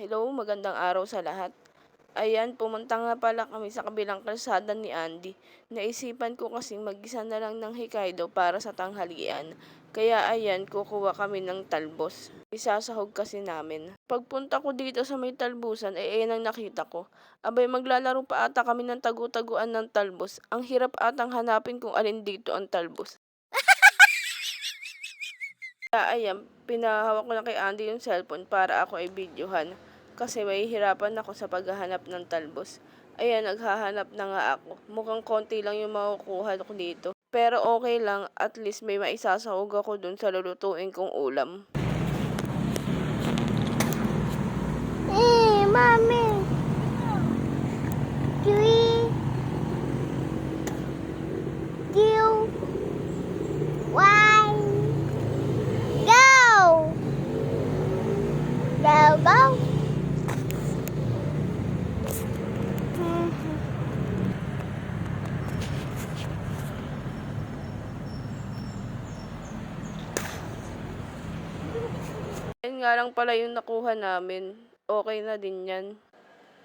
Hello, magandang araw sa lahat. Ayan, pumunta nga pala kami sa kabilang kalsada ni Andy. Naisipan ko kasing mag-isa na lang ng Hokkaido para sa tanghalian. Kaya ayan, kukuha kami ng talbos. Isasahog kasi namin. Pagpunta ko dito sa may talbusan, ayan ang nakita ko. Abay, maglalaro pa ata kami ng tagu-taguan ng talbos. Ang hirap atang hanapin kung alin dito ang talbos. Kaya ayan, pinahawak ko na kay Andy yung cellphone para ako ay videohan. Kasi mahihirapan ako sa paghahanap ng talbos. Ayan, naghahanap na nga ako. Mukhang konti lang yung makukuha ko dito. Pero okay lang, at least may maisasahog ako dun sa lulutuin kong ulam. Hey, mommy. 3, 2, 1, go! Go, go! Yan nga lang pala yung nakuha namin. Okay na din yan.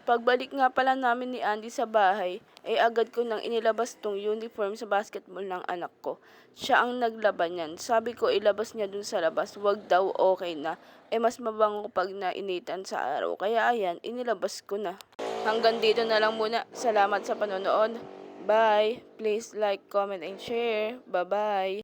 Pagbalik nga pala namin ni Andy sa bahay, ay agad ko nang inilabas tong uniform sa basketball ng anak ko. Siya ang naglaban yan. Sabi ko ilabas niya dun sa labas, wag daw, okay na. Mas mabango pag nainitan sa araw. Kaya ayan, inilabas ko na. Hanggang dito na lang muna. Salamat sa panonood. Bye! Please like, comment, and share. Bye-bye!